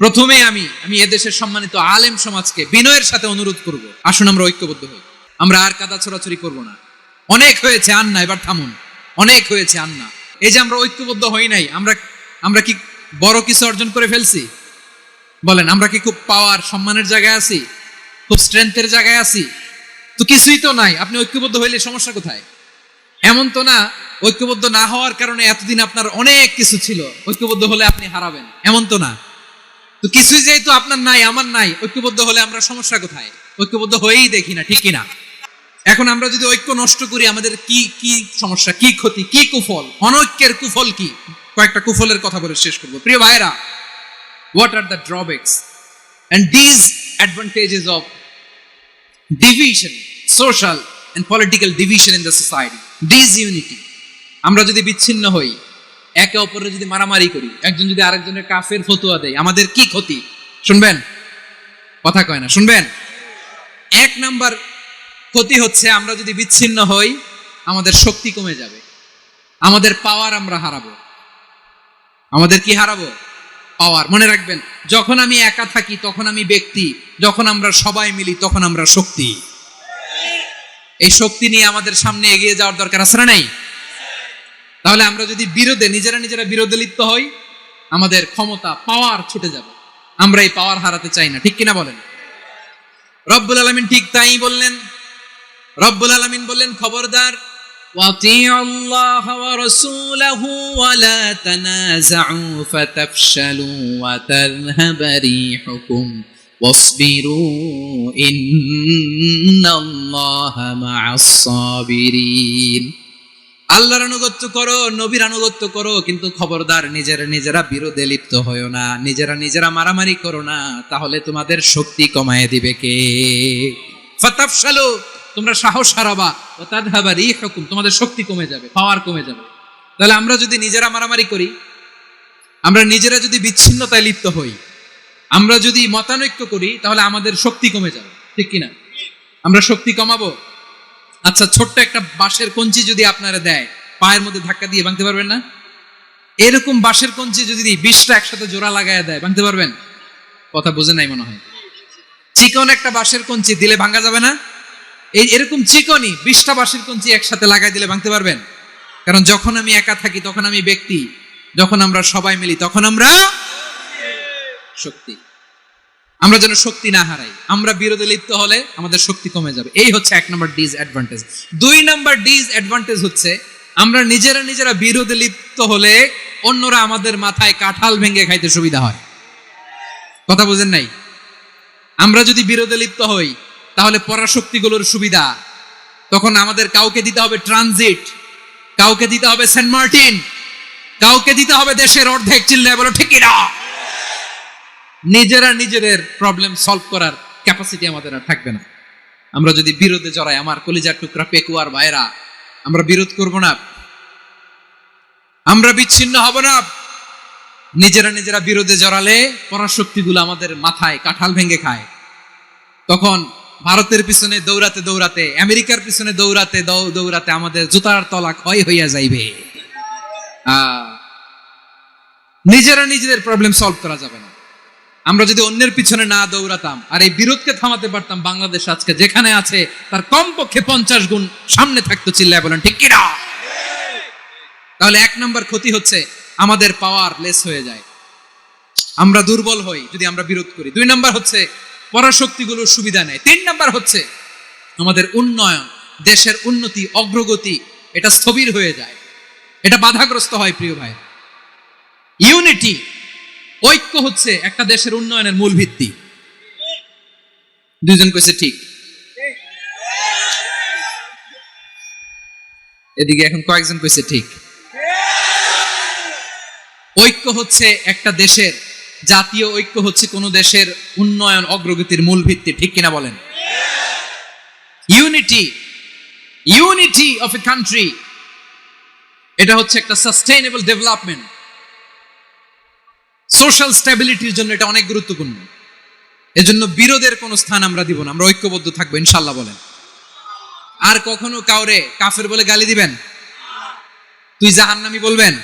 প্রথমে আমি এদেশের সম্মানিত আলেম সমাজকে বিনয়ের সাথে অনুরোধ করব, আসুন আমরা ঐক্যবদ্ধ হই। আমরা আর কাদা ছড়াছড়ি করব না। অনেক হয়েছে, আন না, এবার থামুন। অনেক হয়েছে, আন না। এই যে আমরা ঐক্যবদ্ধ হই নাই, আমরা কি বড় কিছু অর্জন করে ফেলছি? বলেন, আমরা কি খুব পাওয়ার সম্মানের জায়গায় আছি? খুব স্ট্রেংথের জায়গায় আছি? তো কিছুই তো নাই। আপনি ঐক্যবদ্ধ হইলে সমস্যা কোথায়? এমন তো না ঐক্যবদ্ধ না হওয়ার কারণে এতদিন আপনার অনেক কিছু ছিল, ঐক্যবদ্ধ হলে আপনি হারাবেন, এমন তো না। তো কিছুই যেহেতু আপনার নাই, আমার নাই, ঐক্যবদ্ধ হলে আমরা সমস্যা কোথায়? ঐক্যবদ্ধ হয়েই দেখি না, ঠিক কিনা? এখন আমরা যদি ঐক্য নষ্ট করি, আমাদের কি কি সমস্যা, কি ক্ষতি, কি কুফল? অনৈক্যের কুফল কি? কয়েকটা কুফলের কথা বলে শেষ করবো। প্রিয় ভাইরা, what are the drawbacks and disadvantages of division, social and political division in the society? Disunity. আমরা যদি বিচ্ছিন্ন হই, একে অপরের যদি মারামারি করি, একজন যদি আরেকজনের কাফের ফতোয়া দেয়, আমাদের কি ক্ষতি? শুনবেন? কথা কয় না, শুনবেন? এক নাম্বার ক্ষতি হচ্ছে, আমরা যদি বিচ্ছিন্ন হই, আমাদের শক্তি কমে যাবে, আমাদের পাওয়ার আমরা হারাবো। আমাদের কি হারাবো? পাওয়ার। মনে রাখবেন, যখন আমি একা থাকি তখন আমি ব্যক্তি, যখন আমরা সবাই মিলি তখন আমরা শক্তি। এই শক্তি নিয়ে আমাদের সামনে এগিয়ে যাওয়ার দরকার আছে না নাই? তাহলে আমরা যদি নিজেরা বিরোধে লিপ্ত হই, আমাদের ক্ষমতা, পাওয়ার ছুটে যাবে। আমরা এই পাওয়ার হারাতে চাই না, ঠিক কিনা বলেন? রব্বুল আলামিন ঠিক তাই বললেন। রব্বুল আলামিন বললেন, খবরদার, ওয়াতিউল্লাহ ওয়া রাসূলাহু ওয়া লা তানাযাউ ফাতাফশালু ওয়া তাযহাবা রিহুকুম ওয়াসবিরু ইন্নাল্লাহা মা'আস সাবিরিন। আল্লাহর আনুগত্য করো, নবীর আনুগত্য করো, কিন্তু খবরদার নিজেরা বিরোধে লিপ্ত হয়ো না, নিজেরা মারামারি করো না, তাহলে তোমাদের শক্তি কমায় দিবে কে? ফাতাফশালু, তোমরা সাহস হারাবা, ওয়া তাযহাবা রিহুকুম, তোমাদের শক্তি কমে যাবে, পাওয়ার কমে যাবে। তাহলে আমরা যদি নিজেরা মারামারি করি, আমরা নিজেরা যদি বিচ্ছিন্নতায় লিপ্ত হই, আমরা যদি মতানৈক্য করি, তাহলে আমাদের শক্তি কমে যাবে, ঠিক কিনা? আমরা শক্তি কমাবো। আচ্ছা, ছোট্ট একটা বাঁশের কঞ্চি যদি আপনারা দেয়, পায়ের মধ্যে ধাক্কা দিয়ে ভাঙতে পারবেন না? এরকম বাঁশের কঞ্চি যদি 20টা একসাথে জোড়া লাগায় দেয়, ভাঙতে পারবেন? কথা বুঝে নাই মনে হয়। চিকন একটা বাঁশের কঞ্চি দিলে ভাঙা যাবে না? এরকম চিকনই 20টা বাঁশের কঞ্চি একসাথে লাগাই দিলে ভাঙতে পারবেন? কারণ যখন আমি একা থাকি তখন আমি ব্যক্তি, যখন আমরা সবাই মিলি তখন আমরা শক্তি। আমরা যেন শক্তি না হারাই। আমরা বিরোধে লিপ্ত হলে আমাদের শক্তি কমে যাবে। এই হচ্ছে 1 নম্বর ডিসঅ্যাডভান্টেজ। 2 নম্বর ডিসঅ্যাডভান্টেজ হচ্ছে, আমরা নিজেরা বিরোধে লিপ্ত হলে অন্যরা আমাদের মাথায় কাঁঠাল ভেঙে খাইতে সুবিধা হয়। কথা বুঝেন নাই? আমরা যদি বিরোধে লিপ্ত হই, তাহলে পরাশক্তিগুলোর সুবিধা, তখন আমাদের কাউকে দিতে হবে ট্রানজিট, কাউকে দিতে হবে সেন্ট মার্টিন, কাউকে দিতে হবে দেশের অর্ধেক। চিল্লায় বলো ঠিক কিনা? নিজেদের প্রবলেম সলভ করার ক্যাপাসিটি আমাদের আর থাকবে না। আমরা যদি বিরোধে জড়াই, আমার কলিজার টুকরা পেকুয়ার ভাইরা, আমরা বিরোধ করব না, আমরা বিচ্ছিন্ন হব না। নিজেরা বিরোধে জড়ালে পরাশক্তিগুলো আমাদের মাথায় কাঁঠাল ভেঙে খায়। তখন ভারতের পিছনে দৌড়াতে, আমেরিকার পিছনে দৌড়াতে আমাদের জুতার তলা ক্ষয় হইয়া যাইবে। নিজেদের প্রবলেম সলভ করা যাবে না। আমরা যদি অন্যের পিছনে না দৌড়াতাম আর এই বিরোধকে থামাতে পারতাম, বাংলাদেশ আজকে যেখানে আছে তার কমপক্ষে 50 গুণ সামনে থাকতো। চিল্লায় বলেন ঠিক কিনা? তাহলে 1 নম্বর ক্ষতি হচ্ছে, আমাদের পাওয়ার লেস হয়ে যায়, আমরা দুর্বল হই যদি আমরা বিরোধ করি। 2 নম্বর হচ্ছে, পরাশক্তিগুলোর সুবিধা নেয়। 3 নম্বর হচ্ছে, আমাদের উন্নয়ন, দেশের উন্নতি, অগ্রগতি, এটা স্থবির হয়ে যায়, এটা বাধাগ্রস্ত হয়। প্রিয় ভাই, ইউনিটি, ঐক্য হচ্ছে একটা দেশের উন্নয়নের মূল ভিত্তি। 2 জন কইছে ঠিক। এদিকে এখন কয়েকজন কইছে ঠিক। ঐক্য হচ্ছে একটা দেশের, জাতীয় ঐক্য হচ্ছে কোন দেশের উন্নয়ন, অগ্রগতির মূল ভিত্তি, ঠিক কিনা বলেন? ইউনিটি অফ এ কান্ট্রি, এটা হচ্ছে একটা সাস্টেইনেবল ডেভেলপমেন্ট, সোশ্যাল স্ট্যাবিলিটির জন্য এটা অনেক গুরুত্বপূর্ণ। এজন্য বিরোধের কোনো স্থান আমরা দিব না, আমরা ঐক্যবদ্ধ থাকবো ইনশাআল্লাহ বলেন। আর কখনো কাউরে কাফের বলে গালি দিবেন? তুই জাহান্নামী বলবেন?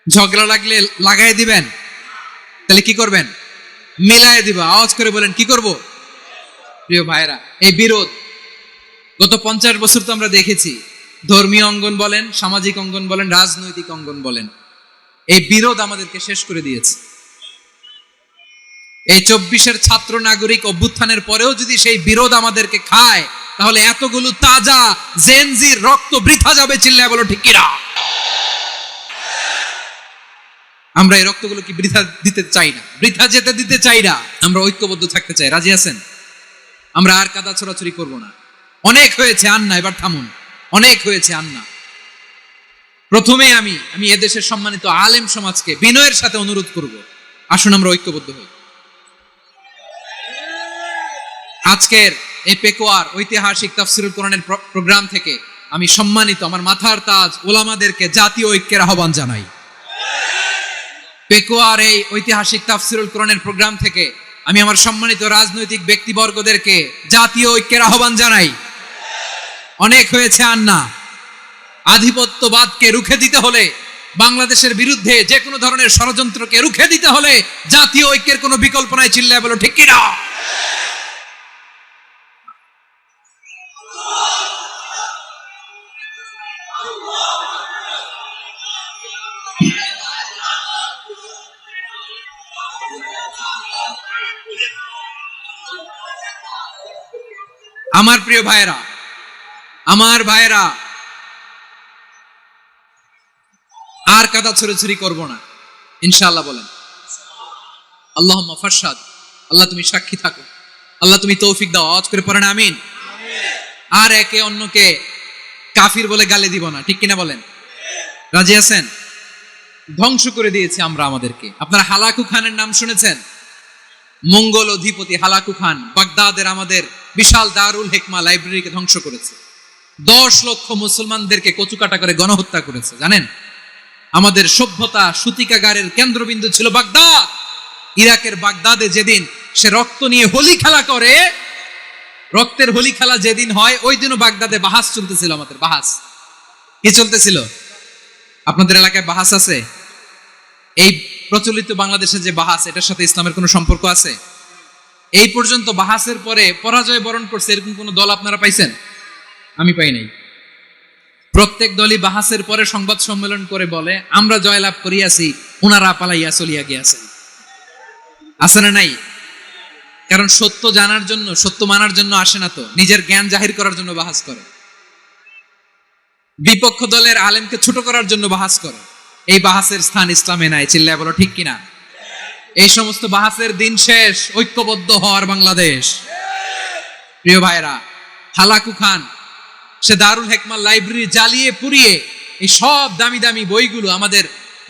ঝগড়া লাগলে লাগাই দিবেন? তাহলে কি করবেন? মিলায়ে দিব। আওয়াজ করে বলেন কি করব? প্রিয় ভাইরা, এই বিরোধ গত 50 বছর তো আমরা দেখেছি। ধর্মীয় অঙ্গন বলেন, সামাজিক অঙ্গন বলেন, রাজনৈতিক অঙ্গন বলেন, এই বিরোধ আমাদেরকে শেষ করে দিয়েছে। এই 24-এর ছাত্র নাগরিক অভ্যুত্থানের পরেও যদি সেই বিরোধ আমাদেরকে খায়, তাহলে এতগুলো তাজা জেনজির রক্ত বৃথা যাবে। চিল্লায় বলো ঠিক কিনা? আমরা এই রক্তগুলো কি বৃথা দিতে চাই না, বৃথা যেতে দিতে চাই না। আমরা ঐক্যবদ্ধ থাকতে চাই। রাজি আছেন? আমরা আর কাদা ছোড়াছুরি করব না। অনেক হয়েছে, আন্না, এবার থামুন। অনেক হয়েছে, আন্না। প্রথমে আমি এদেশের সম্মানিত আলেম সমাজকে বিনয়ের সাথে অনুরোধ করব, আসুন আমরা ঐক্যবদ্ধ হই। আজকের এই পেকুয়ার ঐতিহাসিক তাফসিরুল কোরআনের প্রোগ্রাম থেকে আমি সম্মানিত আমার মাথার তাজ উলামাদেরকে জাতীয় ঐক্যের আহ্বান জানাই। পেকুয়ার এই ঐতিহাসিক তাফসিরুল কোরআনের প্রোগ্রাম থেকে আমি আমার সম্মানিত রাজনৈতিক ব্যক্তিবর্গদেরকে জাতীয় ঐক্যের আহ্বান জানাই। অনেক হয়েছে, আন্না। আধিপত্যবাদকে রুখে দিতে হলে, বাংলাদেশের বিরুদ্ধে যে কোনো ধরনের ষড়যন্ত্রকে রুখে দিতে হলে জাতীয় ঐক্যের কোনো বিকল্প নাই। চিল্লায় বলো ঠিক কিনা? আমার প্রিয় ভাইরা, আর কাদা ছুড়াছুড়ি করব না, ইনশাআল্লাহ বলেন। আল্লাহুম্মা ফারশাদ। আল্লাহ তুমি সাক্ষী থাকো, আল্লাহ তুমি তৌফিক দাও। আওয়াজ করে পড়েন আমিন। আর একে অন্যকে কাফির বলে গালি দিব না, ঠিক কিনা বলেন? রাজি আছেন? ধ্বংস করে দিয়েছি আমরা আমাদেরকে। আপনারা হালাকু খানের নাম শুনেছেন? মঙ্গল অধিপতি হালাকু খান বাগদাদের আমাদের বিশাল দারুল হিকমা লাইব্রেরিকে ধ্বংস করেছে। 10 লক্ষ মুসলমানদেরকে কচুকাটা করে গণহত্যা করেছে। জানেন, আমাদের সভ্যতা সূতিকাগারের কেন্দ্রবিন্দু ছিল বাগদাদ। ইরাকের বাগদাদে যেদিন সে রক্ত নিয়ে হোলি খেলা করে, রক্তের হোলি খেলা যেদিন হয়, ওই দিনও বাগদাদে বাহাস চলতেছিল। আমাদের বাহাস কি চলতেছিল? আপনাদের এলাকায় বাহাস আছে? এই প্রচলিত বাংলাদেশে যে বাহাস, এটার সাথে ইসলামের কোনো সম্পর্ক আছে? এই পর্যন্ত বাহাসের পরে পরাজয় বরণ করছে এরকম কোন দল আপনারা পাইছেন? আমি পাই নাই। প্রত্যেক দলই বাহাসের পরে সংবাদ সম্মেলন করে বলে আমরা জয়লাভ করিয়াছি, ওনারা পালাইয়া চলিয়া গিয়াছেন। আছে না নাই? কারণ সত্য জানার জন্য, সত্য মানার জন্য আসে না তো, নিজের জ্ঞান জাহির করার জন্য বাহাস করে। বিপক্ষ দলের আলেমকে ছোট করার জন্য বাহাস করে। এই বাহাসের স্থান ইসলামে নাই। চিল্লায় বলো ঠিক কিনা? এই সমস্ত বাহাসের দিন শেষ। ঐক্যবদ্ধ হওয়ার বাংলাদেশ। প্রিয় ভাইরা, হালাকু খান সে দারুল হিকমা লাইব্রেরি জ্বালিয়ে পুড়িয়ে এই সব দামি দামি বইগুলো, আমাদের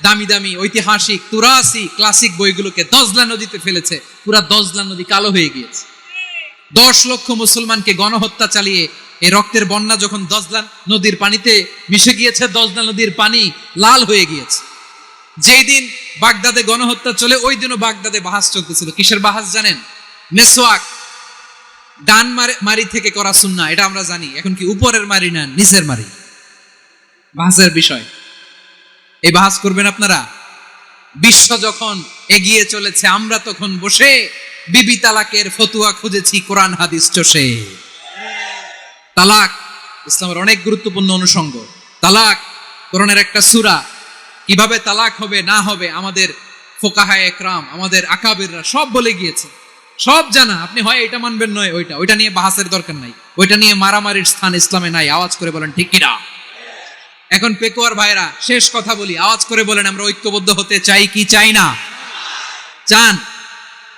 দামি দামি ঐতিহাসিক তুরাসি ক্লাসিক বইগুলোকে দজলা নদীতে ফেলেছে। পুরা দজলা নদী কালো হয়ে গিয়েছে। 10 লক্ষ মুসলমানকে গণহত্যা চালিয়ে এই রক্তের বন্যা যখন দজলা নদীর পানিতে মিশে গিয়েছে, দজলা নদীর পানি লাল হয়ে গিয়েছে। যেই দিন বাগদাদে গণহত্যা চলে, ওই দিনও বাগদাদে বাহাস চলতেছিল। কিসের বাহাস জানেন? মেসওয়াক, ডান মারি থেকে করা সুন্নাহ, এটা আমরা জানি। এখন কি উপরের মারি না নিচের মারি? বাহাসের বিষয়। এই বাহাস করবেন আপনারা? বিশ্ব যখন এগিয়ে চলেছে, আমরা তখন বসে বিবি তালাকের ফতুয়া খুঁজেছি কোরআন হাদিস চষে। তালাক ইসলামের অনেক গুরুত্বপূর্ণ অনুষঙ্গ। তালাক কোরআনের একটা সূরা। কিভাবে তালাক হবে না হবে আমাদের ফোকাহায়ে একরাম, আমাদের আকাবিররা সব বলে গিয়েছে, সব জানা। আপনি হয় এটা মানবেন, নয় ওইটা নিয়ে বাহাসের দরকার নাই। ওইটা নিয়ে মারামারির স্থান ইসলামে নাই। আওয়াজ করে বলেন ঠিক কিনা? এখন পেকুয়ার ভাইরা, শেষ কথা বলি, আওয়াজ করে বলেন আমরা ঐক্যবদ্ধ হতে চাই কি চাই না? চান?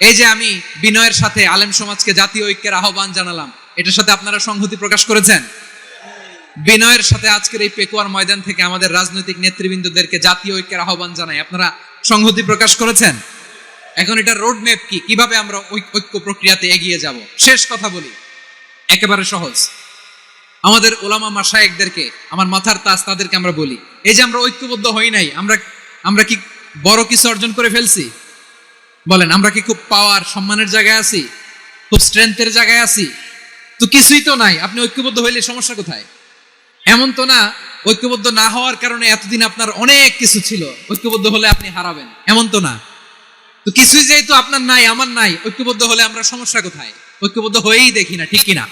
এই যে আমি বিনয়ের সাথে আলেম সমাজকে জাতীয় ঐক্যের আহ্বান জানালাম, এটার সাথে আপনারা সংহতি প্রকাশ করেছেন? বিনয়ের সাথে আজকের এই পেকুয়ার ময়দান থেকে আমাদের রাজনৈতিক নেতৃবৃন্দদেরকে জাতীয় ঐক্যের আহ্বান জানাই, আপনারা সংহতি প্রকাশ করেছেন? এখন এটা রোড ম্যাপ কি, কিভাবে আমরা ঐক্য প্রক্রিয়াতে এগিয়ে যাব? শেষ কথা বলি, একেবারে সহজ। আমাদের ওলামা মাশায়েখদেরকে, আমার মাথার তাজ, তাদেরকে আমরা বলি, এই যে আমরা ঐক্যবদ্ধ হই নাই, আমরা কি বড় কিছু অর্জন করে ফেলছি? বলেন, আমরা কি খুব পাওয়ার সম্মানের জায়গায় আছি? খুব স্ট্রেংথের জায়গায় আছি? তো কিছুই তো নাই। আপনি ঐক্যবদ্ধ হইলে সমস্যা কোথায়? এমন তো না ঐক্যবদ্ধ না হওয়ার কারণে এতদিন আপনার অনেক কিছু ছিল, ঐক্যবদ্ধ হলে আপনি হারাবেন, এমন তো না। তো কিছুই যেহেতু আপনার নাই আমার নাই, ঐক্যবদ্ধ হলে আমরা সমস্যা কোথায়? ঐক্যবদ্ধ হয়েই দেখি না, ঠিক কিনা?